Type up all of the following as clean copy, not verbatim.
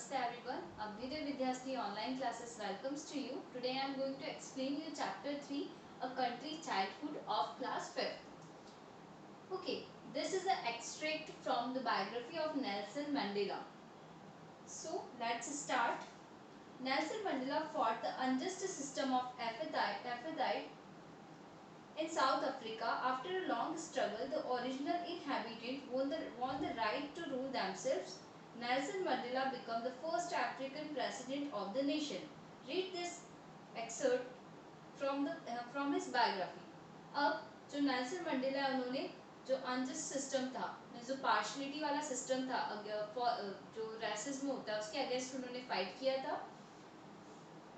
Namaste everyone. Abhyuday Vidyasthi online classes welcomes to you. Today I am going to explain you chapter 3, A Country Childhood of class 5th. Okay, this is an extract from the biography of Nelson Mandela. So let's start. Nelson Mandela fought the unjust system of apartheid in South Africa. After a long struggle, the original inhabitants won the right to rule themselves. Nelson Mandela became the first African president of the nation. Read this excerpt from his biography. अब जो Nelson Mandela है उन्होंने जो unjust system था, जो partiality वाला system था, जो रेसिज्म होता है उसके अगेंस्ट उन्होंने फाइट किया था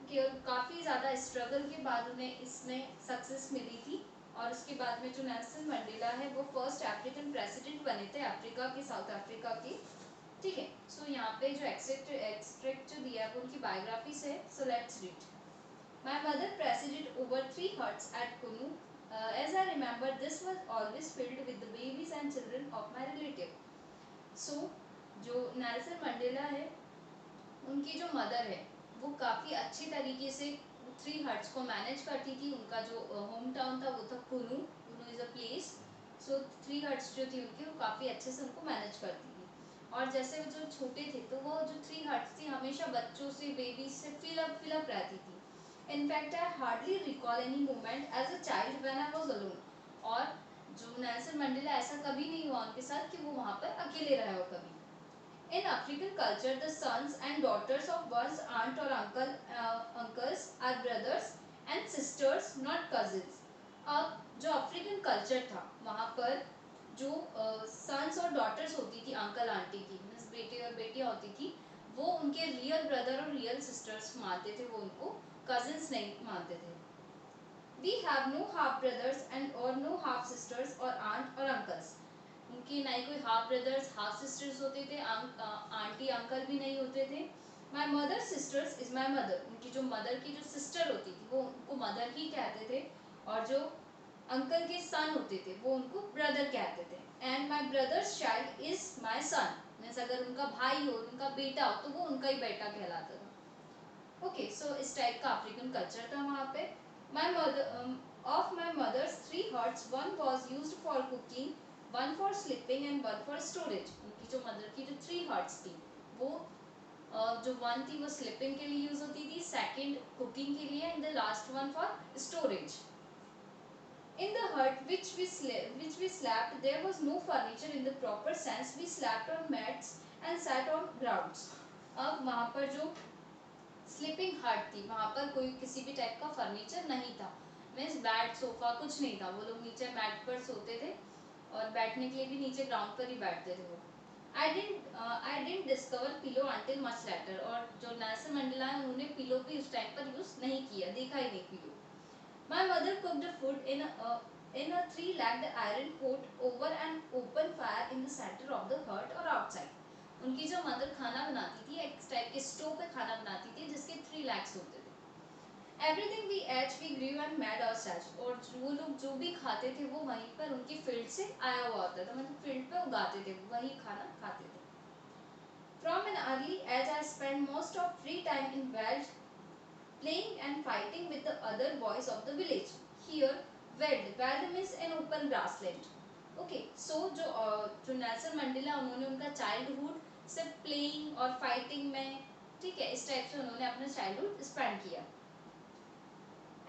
कि काफ़ी ज़्यादा स्ट्रगल के बाद उन्हें इसमें सक्सेस मिली थी। और उसके बाद में जो नेल्सन मंडेला है वो फर्स्ट अफ्रीकन प्रेसिडेंट बने थे अफ्रीका के, साउथ अफ्रीका के। ठीक है, सो यहाँ पे जो एक्सट्रैक्ट जो दिया है वो उनकी बायोग्राफी से। So let's read. My mother president over 3 huts at Qunu. As I remember this was always filled with the babies and children of my relative. So जो नेल्सन मंडेला है उनकी जो मदर है वो काफ़ी अच्छी तरीके से 3 हट्स को मैनेज करती थी। उनका जो होम टाउन था वो था कुनू। कुनू is a place. So 3 huts जो थी उनकी वो काफ़ी अच्छे से उनको मैनेज करती थी। और जैसे वो जो छोटे थे तो वो जो 3 हट्स थी हमेशा बच्चों से, बेबीज से फिलअप रहती थी। In fact I hardly recall any moment as a child when I was alone. और जो नेल्सन मंडेला ऐसा कभी नहीं हुआ उनके साथ कि वो वहाँ पर अकेले रहे हो कभी। In African culture, the sons and daughters of one's aunt or uncles are brothers and sisters, not cousins. अब जो अफ्रीकन कल्चर था वहाँ पर जो सन्स और डॉटर्स होती थी अंकल आंटी की, मीन्स बेटे और बेटियाँ होती थी, वो उनके रियल ब्रदर और रियल सिस्टर्स मानते थे, वो उनको कजिन्स नहीं मानते थे। We have no half brothers and or no half sisters or aunt or uncles. उनकी ना ही कोई हाफ ब्रदर्स हाफ सिस्टर्स होते थे, आंटी अंकल भी नहीं होते थे। My mother sisters is my mother. उनकी जो मदर की जो सिस्टर होती थी वो उनको मदर ही कहते थे। और जो अंकल के सन होते थे वो उनको ब्रदर कहते थे। And my brother's child is my son. Means अगर उनका भाई हो, उनका बेटा हो तो वो उनका ही बेटा कहलाता था। ओके, सो इस टाइप का अफ्रीकन कल्चर था वहाँ पे। My mother of my mother's 3 huts, one was used for cooking, one for sleeping and one for storage. उनकी जो मदर की जो 3 हट्स थी वो जो वन थी वो स्लीपिंग के लिए यूज होती थी, सेकंड कुकिंग के लिए and the last one for storage. In the hut which we slept, there was no furniture in the proper sense. We slept on mats and sat on grounds. अब वहाँ पर जो sleeping हट थी वहाँ पर कोई किसी भी टाइप का फर्नीचर नहीं था, मीन्स बेड सोफा कुछ नहीं था। वो लोग नीचे मैट पर सोते थे और बैठने के लिए भी नीचे ग्राउंड पर ही बैठते थे वो। I didn't discover pillow until much later. और जो नेल्सन मंडेला है उन्होंने पिलो भी उस टाइम पर यूज नहीं किया, देखा ही नहीं pillow. My mother cooked food in a 3-legged iron pot over an open fire in the center of the hut or outside. उनकी जो मदर खाना बनाती थी एक टाइप के स्टोव पे खाना बनाती थी जिसके 3 legs होते थे। Everything we had we grew and made ourselves. और वो लोग जो भी खाते थे वो वहीं पर उनकी फील्ड से आया हुआ होता था, मतलब फील्ड पे उगाते थे, वही खाना खाते थे। From an early age I spend most of free time in wild playing and fighting with the other boys of the village. Here, veld means an open grassland. Okay, so जो Nelson Mandela उन्होंने उनका childhood सिर्फ playing और fighting में, ठीक है, इस type से उन्होंने अपना चाइल्डहुड स्पेंड किया।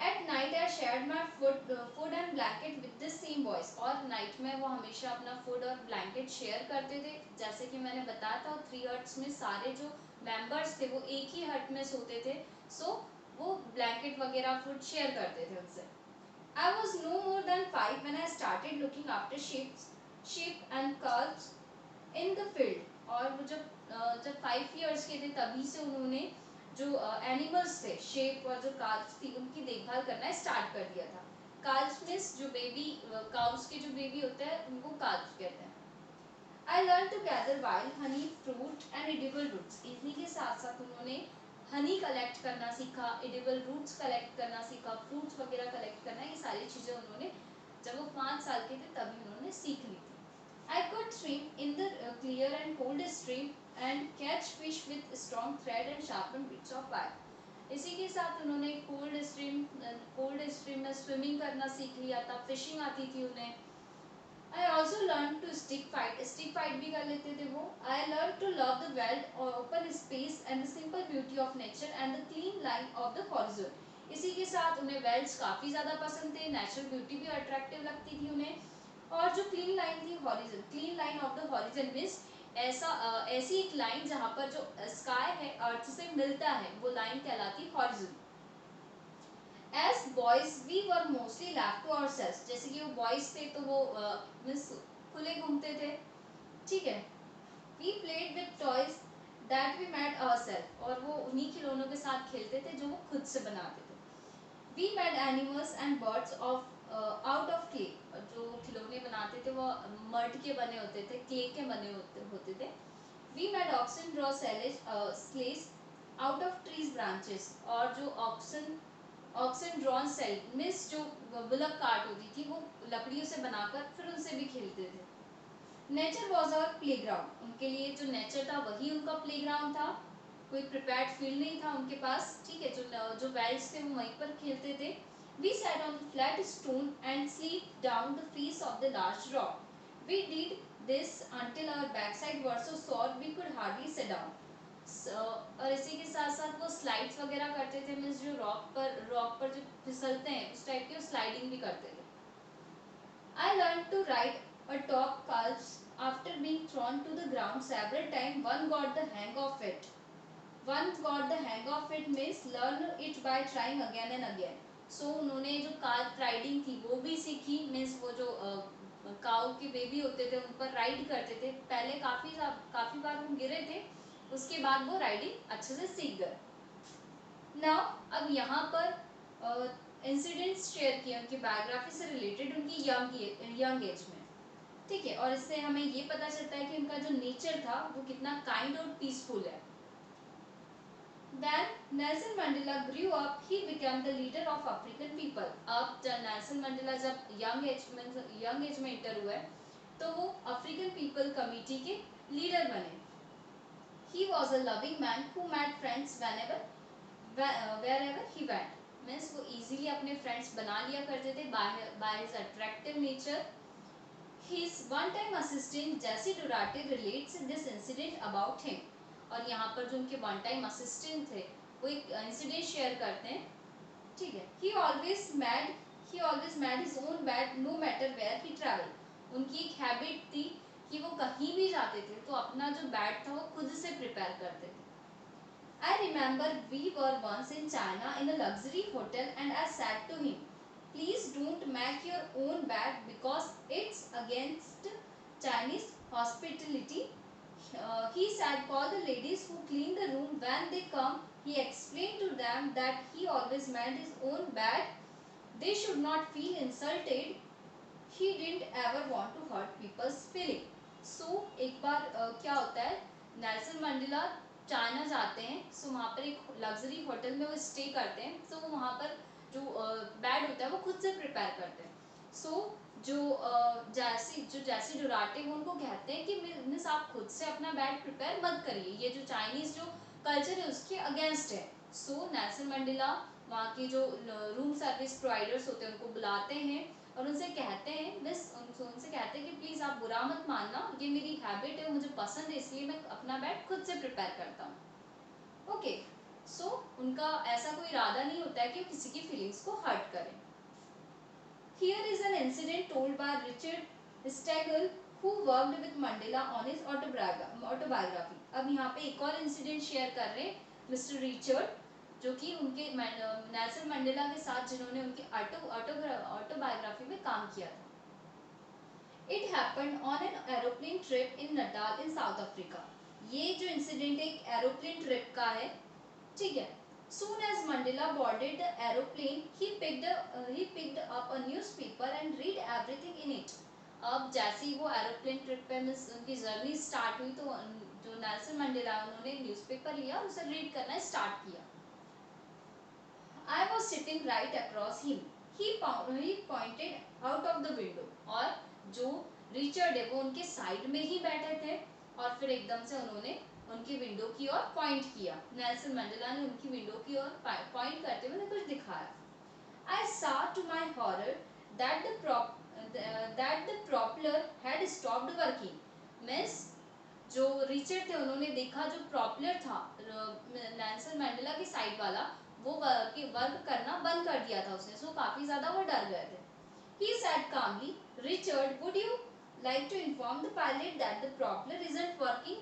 At night I shared my food and blanket with the same boys. और नाइट में वो हमेशा अपना फूड और ब्लैंकेट शेयर करते थे। जैसे कि मैंने बताया था 3 हट्स में सारे जो मेंबर्स थे वो एक ही हट में सोते थे। सो वो ब्लैंकेट वगैरह फूड शेयर करते थे उनसे। I was no more than 5 when I started looking after sheep and calves in the field। और वो जब 5 years के थे तभी से उन्होंने जो एनिमल्स थे, शेप और जो काल्स थी, उनकी देखभाल करना स्टार्ट कर दिया था। काल्स मीन्स जो बेबी काउस के जो बेबी होते हैं उनको काल्स कहते हैं। I learn to gather wild honey, fruit and edible roots. इन्हीं के साथ साथ उन्होंने हनी कलेक्ट करना सीखा, एडिबल रूट्स कलेक्ट करना सीखा, फ्रूट्स वगैरह कलेक्ट करना, ये सारी चीज़ें उन्होंने जब वो 5 साल के थे तभी उन्होंने सीख ली थी। I could swim in the clear and cold stream and catch fish with strong thread and sharpened bits of wire. इसी के साथ उन्होंने कोल्ड स्ट्रीम में स्विमिंग करना सीख लिया था, फिशिंग आती थी उन्हें. I also learned to stick fight भी कर लेते थे वो. I learned to love the world or open space and the simple beauty of nature and the clean line of the horizon. इसी के साथ उन्हें वेल्स काफ़ी ज़्यादा पसंद थे, नेचुरल ब्यूटी भी अट्रैक्टिव लगती थी उन्हें, और जो क्लीन लाइन थी horizon, clean line of the horizon means ऐसी एक लाइन जहाँ पर जो स्काई है अर्थ से मिलता है, वो लाइन कहलाती horizon. As boys we were mostly left to ourselves. जैसे कि वो बॉयज थे तो वो मीन्स खुले घूमते थे, ठीक है. We played with toys that we made ourself. और वो उन्हीं खिलौनों के साथ खेलते थे जो वो खुद से बनाते थे. We made animals and birds of out of clay. जो खिलौने बनाते थे वो मड के बने होते थे, क्ले के बने होते थे. We made oxen draw sledge out of trees branches. और जो ऑक्सन ड्रॉन सेल मिस जो बुलक कार्ट होती थी वो लकड़ियों से बनाकर फिर उनसे भी खेलते थे. Nature was our playground. उनके लिए जो नेचर था वही उनका प्ले ग्राउंड था. कोई प्रिपेयर्ड फील्ड नहीं था उनके पास, ठीक है. जो वेल्स थे वो वहीं पर खेलते थे. We sat on the flat stone and slip down the face of the large rock. We did this until our back side were so sore we could hardly sit down. और इसी के साथ साथ वो स्लाइड्स वगैरह करते थे, means जो रॉक पर जो फिसलते हैं उस टाइप की स्लाइडिंग भी करते थे. I learned to ride a top calves after being thrown to the ground several times. One got the hang of it. One got the hang of it means learn it by trying again and again. So उन्होंने जो काल्फ riding थी वो भी सीखी, means वो जो cow के baby होते थे उन पर राइड करते थे. पहले काफ़ी बार वो गिरे थे, उसके बाद वो राइडिंग अच्छे से सीख गए. नाउ अब यहाँ पर इंसिडेंट्स शेयर किए उनकी बायोग्राफी से रिलेटेड उनकी यंग एज में, ठीक है. और इससे हमें ये पता चलता है कि उनका जो नेचर था वो कितना काइंड और पीसफुल है. When Nelson Mandela grew up, he became the leader of African people. अब जब नेल्सन मंडेला जब यंग एज में इंटर हुए तो वो अफ्रीकन पीपल कमिटी के लीडर बने. He was a loving man who made friends wherever he went. Means वो इजीली अपने फ्रेंड्स बना लिया करते थे by his attractive nature. His one-time assistant Jesse Durante relates this incident about him. और यहाँ पर जो उनके वन टाइम असिस्टेंट थे वो एक इंसिडेंट शेयर करते हैं, ठीक है. He always made his own bed no matter where he traveled. उनकी एक हैबिट थी कि वो कहीं भी जाते थे तो अपना जो बेड था वो खुद से प्रिपेयर करते थे. I remember we were once in China in a luxury hotel and I said to him, please don't make your own bed because it's against Chinese hospitality. He said call the ladies who clean the room when they come. He explained to them that he always made his own bed. They should not feel insulted. He didn't ever want to hurt people's feeling. So एक बार क्या होता है, Nelson Mandela China जाते हैं. सो वहाँ पर एक luxury hotel में वो स्टे करते हैं. सो वहाँ पर जो बेड होता है वो खुद से प्रिपेयर करते हैं. सो जो जैसी डुराटे वो उनको कहते हैं कि मिस आप खुद से अपना बेड प्रिपेयर मत करिए, ये जो चाइनीज़ जो कल्चर है उसके अगेंस्ट है. सो नेल्सन मंडेला वहाँ के जो रूम सर्विस प्रोवाइडर्स होते हैं उनको बुलाते हैं और उनसे कहते हैं उनसे कहते हैं कि प्लीज़ आप बुरा मत मानना, ये मेरी हैबिट है, मुझे पसंद है, इसलिए मैं अपना बेड खुद से प्रिपेयर करता हूँ. ओके. सो उनका ऐसा कोई इरादा नहीं होता है कि वो किसी की फीलिंग्स को हर्ट करें. Here is an incident told by Richard Stengel who worked with Mandela on his autobiography. अब यहाँ पे एक और इंसिडेंट शेयर कर रहे हैं मिस्टर रिचर्ड, जो कि उनके नेल्सन मंडेला के साथ जिन्होंने उनकी ऑटोबायोग्राफी में काम किया था. It happened on an aeroplane trip in Natal in South Africa. ये जो इंसिडेंट एक एरोप्लेन ट्रिप का है, ठीक है. Soon as Mandela boarded the aeroplane, he picked up a newspaper and read everything in it. अब जैसे ही वो एरोप्लेन ट्रिप पे उनकी जर्नी स्टार्ट हुई तो जो नेल्सन मंडेला उन्होंने न्यूज़पेपर लिया, उसे रीड करना स्टार्ट किया. I was sitting right across him. He pointed out of the window. और जो रिचर्ड है वो उनके साइड में ही बैठे थे और फिर एकदम से उन्होंने उनकी विंडो की ओर पॉइंट किया। नेल्सन मंडेला ने उनकी विंडो की ओर पॉइंट करते हुए कुछ दिखाया। I saw to my horror that the propeller had stopped working. Miss जो रिचर्ड थे उन्होंने देखा जो प्रॉपलर था नेल्सन मंडेला की साइड वाला वो वर्क करना बंद कर दिया था उसने। सो काफी ज्यादा वो डर गए थे। He said calmly, Richard, would you like to inform the pilot that the propeller isn't working?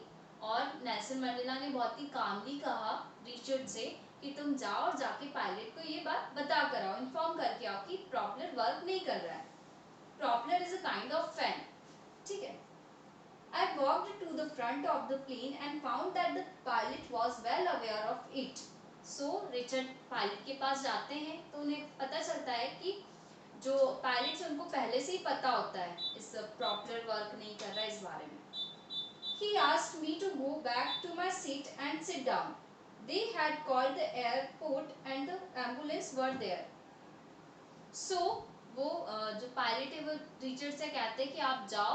और नेल्सन मंडेला ने बहुत ही कामली कहा रिचर्ड से कि तुम जाओ और जाके पायलट को ये बात बता कर आओ, इन्फॉर्म करके आओ कि प्रॉपलर वर्क नहीं कर रहा है। Propeller is a kind of fan, ठीक है। I walked to the front of the plane and found that the pilot was well aware of it. So Richard pilot के पास जाते हैं तो उन्हें पता चलता है कि जो पायलट है उनको पहले से ही पता होता है इस प्रॉपलर वर्क नहीं कर रहा है इस बारे में। He asked me to go back to my seat and sit down. They had called the airport and the ambulance were there. So वो जो पायलट है वो रिचर्ड से कहते हैं कि आप जाओ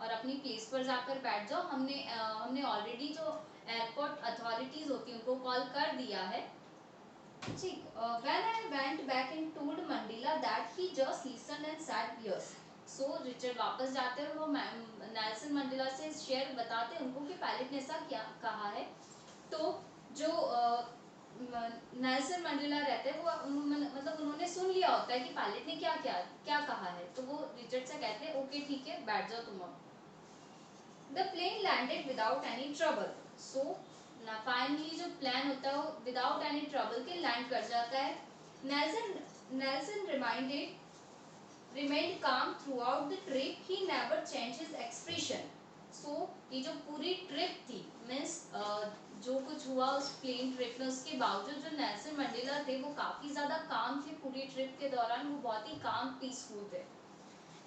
और अपनी प्लेस पर जाकर बैठ जाओ, हमने ऑलरेडी जो एयरपोर्ट अथॉरिटीज होती हैं उनको कॉल कर दिया है, ठीक। When I went back and told Mandela that he just listened and said yes. So Richard वापस जाते हैं और वो नेल्सन मंडेला से शेयर बताते हैं उनको कि पायलट ने ऐसा क्या कहा है। तो जो नेल्सन मंडेला रहते हैं वो मतलब उन्होंने सुन लिया होता है कि पायलट ने क्या क्या क्या कहा है, तो वो रिचर्ड से कहते हैं ओके ठीक है बैठ जाओ तुम अब। The plane landed without any trouble. So finally जो प्लान होता है वो विदाउट एनी ट्रबल के लैंड कर जाता है। Nelson remained calm throughout the trip. He never changed his expression. So ये जो पूरी ट्रिप थी मीन्स जो कुछ हुआ उस प्लेन ट्रिप में उसके बावजूद जो नेल्सन मंडेला थे वो काफी ज्यादा काम थे पूरी ट्रिप के दौरान, वो बहुत ही काम पीसफुल थे।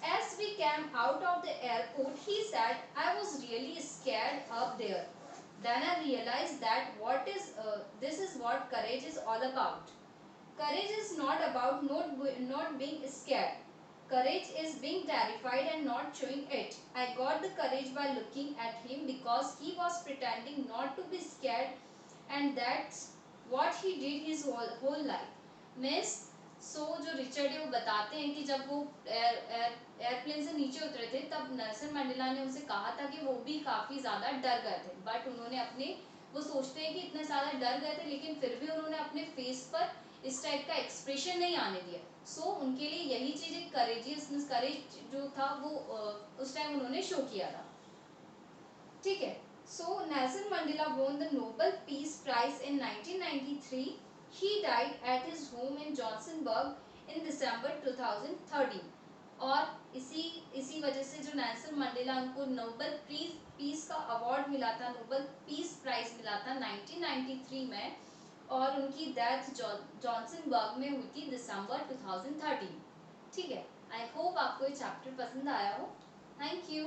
As we came out of the airport, he said, I was really scared up there. Then I realized that this is what courage is all about. Courage is not about not being scared. Courage is being terrified and not showing it. I got the courage by looking at him because he was pretending not to be scared, and that's what he did his whole life. Miss जो Richard है वो बताते हैं कि जब वो airplane से नीचे उतरे थे तब नेल्सन मंडेला ने उनसे कहा था कि वो भी काफ़ी ज़्यादा डर गए थे, बट उन्होंने अपने वो सोचते हैं कि इतने ज़्यादा डर गए थे लेकिन फिर भी उन्होंने अपने फेस पर इस टाइप का एक्सप्रेशन नहीं आने दिया। सो उनके लिए यही चीज़ एक करेज जो था वो उस टाइम उन्होंने शो किया था, ठीक है। So Nelson Mandela won the Nobel Peace Prize in 1993. He died at his home in Johnsonburg in December 2013. और इसी वजह से जो नेल्सन मंडेला उनको नोबेल पीस का अवार्ड मिला था, नोबेल पीस प्राइज मिला था 1993 में, और उनकी डेथ जॉनसनबर्ग में हुई थी दिसंबर 2013, ठीक है। आई होप आपको ये चैप्टर पसंद आया हो। Thank you.